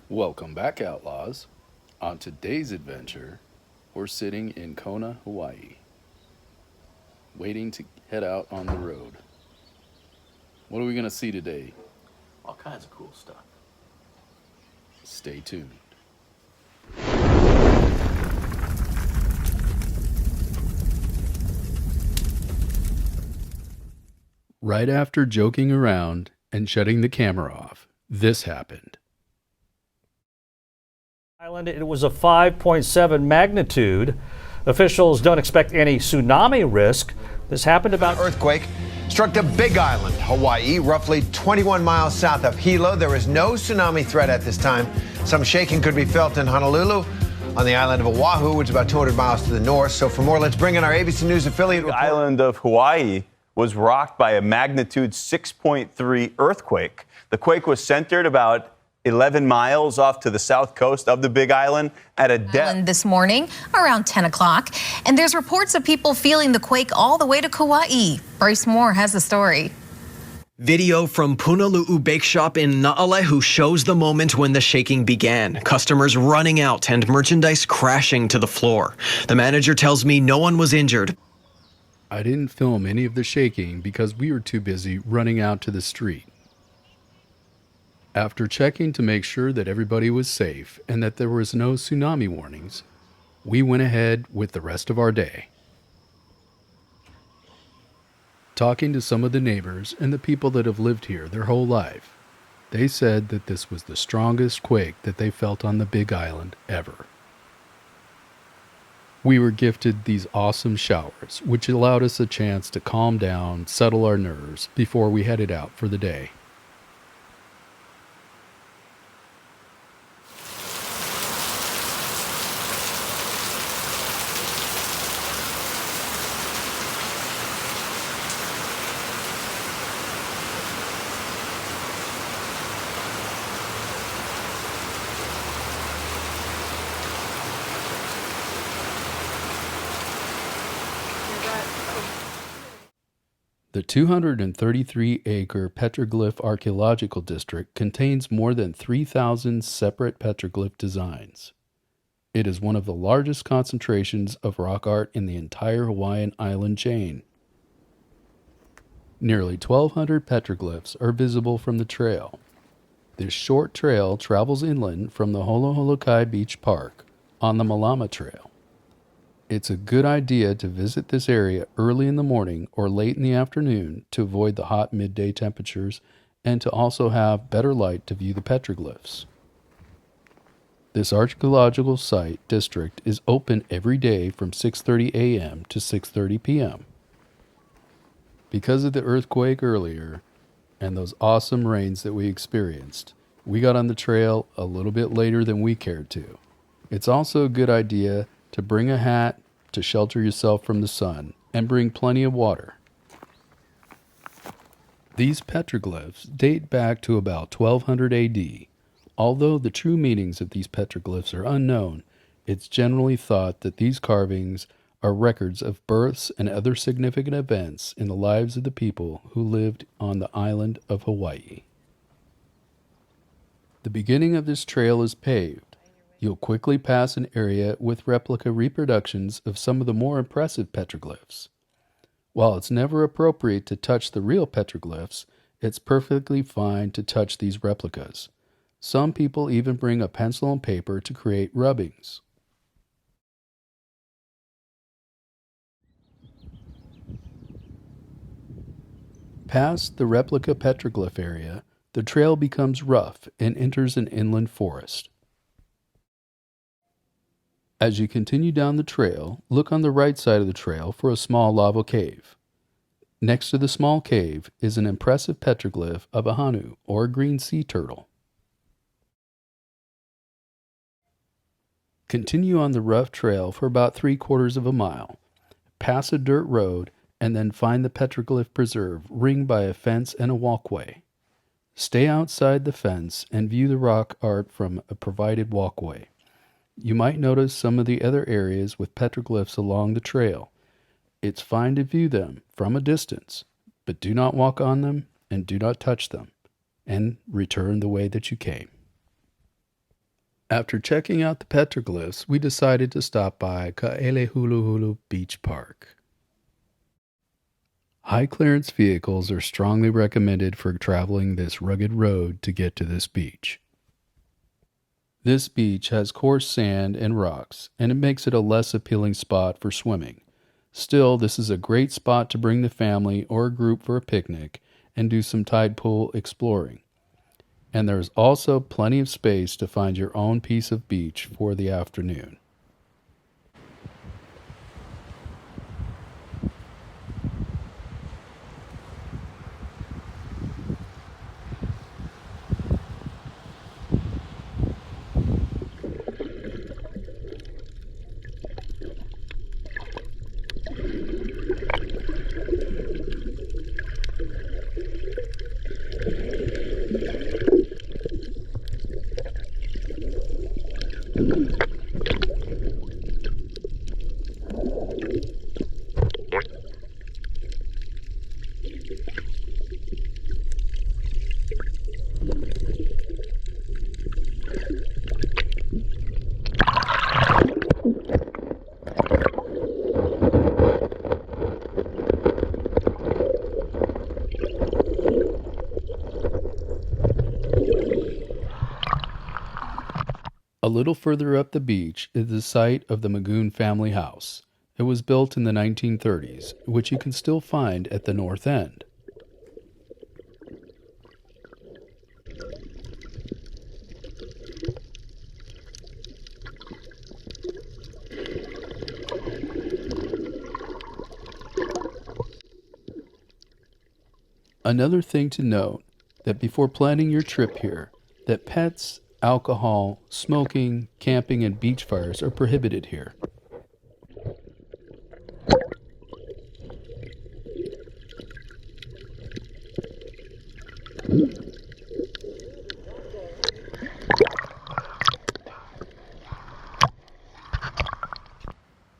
Welcome back, Outlaws. On today's adventure, we're sitting in Kona, Hawaii, waiting to head out on the road. What are we going to see today? All kinds of cool stuff. Stay tuned. Right after joking around and shutting the camera off, this happened. Island, it was a 5.7 magnitude. Officials don't expect any tsunami risk. This happened about Earthquake struck the Big Island, Hawaii, roughly 21 miles south of Hilo. There is no tsunami threat at this time. Some shaking could be felt in Honolulu, on the island of Oahu, which is about 200 miles to the north. So for more, let's bring in our ABC News affiliate. The island of Hawaii was rocked by a magnitude 6.3 earthquake. The quake was centered about 11 miles off to the south coast of the Big Island at a depth. This morning around 10 o'clock. And there's reports of people feeling the quake all the way to Kauai. Bryce Moore has the story. Video from Punalu'u Bake Shop in Na'alehu shows the moment when the shaking began. Customers running out and merchandise crashing to the floor. The manager tells me no one was injured. I didn't film any of the shaking because we were too busy running out to the street. After checking to make sure that everybody was safe and that there was no tsunami warnings, we went ahead with the rest of our day. Talking to some of the neighbors and the people that have lived here their whole life, they said that this was the strongest quake that they felt on the Big Island ever. We were gifted these awesome showers, which allowed us a chance to calm down, settle our nerves before we headed out for the day. The 233-acre Petroglyph Archaeological District contains more than 3,000 separate petroglyph designs. It is one of the largest concentrations of rock art in the entire Hawaiian island chain. Nearly 1,200 petroglyphs are visible from the trail. This short trail travels inland from the Holoholokai Beach Park on the Malama Trail. It's a good idea to visit this area early in the morning or late in the afternoon to avoid the hot midday temperatures and to also have better light to view the petroglyphs. This archaeological site district is open every day from 6:30 a.m. to 6:30 p.m. Because of the earthquake earlier and those awesome rains that we experienced, we got on the trail a little bit later than we cared to. It's also a good idea to bring a hat to shelter yourself from the sun and bring plenty of water. These petroglyphs date back to about 1200 AD. Although the true meanings of these petroglyphs are unknown, it's generally thought that these carvings are records of births and other significant events in the lives of the people who lived on the island of Hawaii. The beginning of this trail is paved. You'll quickly pass an area with replica reproductions of some of the more impressive petroglyphs. While it's never appropriate to touch the real petroglyphs, it's perfectly fine to touch these replicas. Some people even bring a pencil and paper to create rubbings. Past the replica petroglyph area, the trail becomes rough and enters an inland forest. As you continue down the trail, look on the right side of the trail for a small lava cave. Next to the small cave is an impressive petroglyph of a hanu, or a green sea turtle. Continue on the rough trail for about 3/4 of a mile, pass a dirt road, and then find the petroglyph preserve ringed by a fence and a walkway. Stay outside the fence and view the rock art from a provided walkway. You might notice some of the other areas with petroglyphs along the trail. It's fine to view them from a distance, but do not walk on them and do not touch them, and return the way that you came. After checking out the petroglyphs, we decided to stop by Kailua Beach Park. High clearance vehicles are strongly recommended for traveling this rugged road to get to this beach. This beach has coarse sand and rocks, and it makes it a less appealing spot for swimming. Still, this is a great spot to bring the family or a group for a picnic and do some tide pool exploring. And there's also plenty of space to find your own piece of beach for the afternoon. A little further up the beach is the site of the Magoon family house. It was built in the 1930s, which you can still find at the north end. Another thing to note, that before planning your trip here, that pets, alcohol, smoking, camping, and beach fires are prohibited here.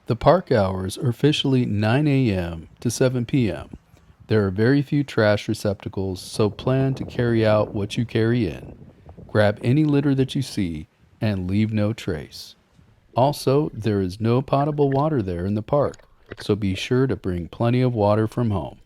The park hours are officially 9 a.m. to 7 p.m. There are very few trash receptacles, so plan to carry out what you carry in. Grab any litter that you see and leave no trace. Also, there is no potable water there in the park, so be sure to bring plenty of water from home.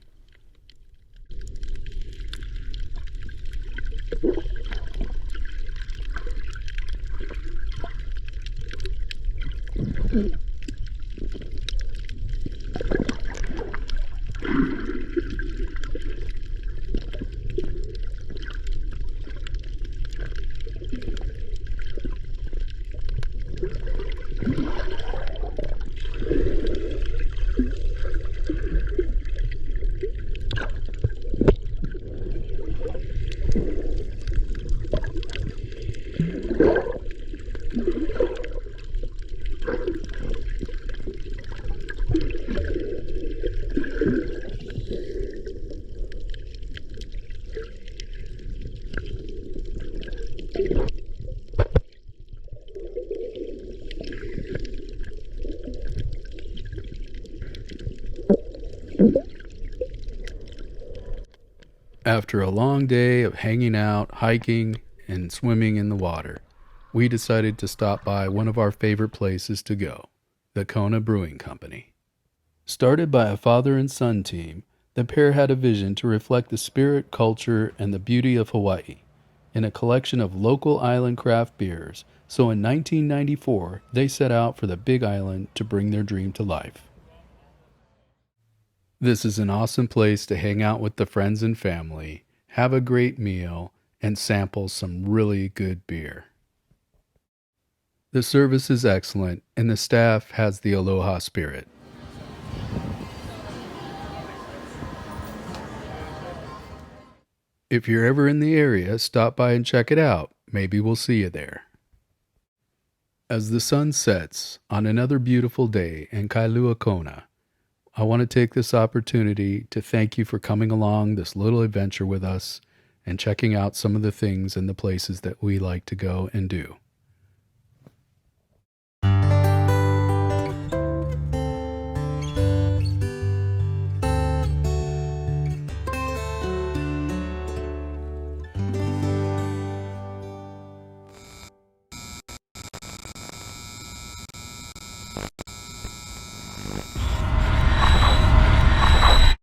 After a long day of hanging out, hiking, and swimming in the water, we decided to stop by one of our favorite places to go, the Kona Brewing Company. Started by a father and son team, the pair had a vision to reflect the spirit, culture, and the beauty of Hawaii in a collection of local island craft beers, so in 1994, they set out for the Big Island to bring their dream to life. This is an awesome place to hang out with the friends and family, have a great meal, and sample some really good beer. The service is excellent, and the staff has the aloha spirit. If you're ever in the area, stop by and check it out. Maybe we'll see you there. As the sun sets on another beautiful day in Kailua, Kona, I want to take this opportunity to thank you for coming along this little adventure with us and checking out some of the things and the places that we like to go and do.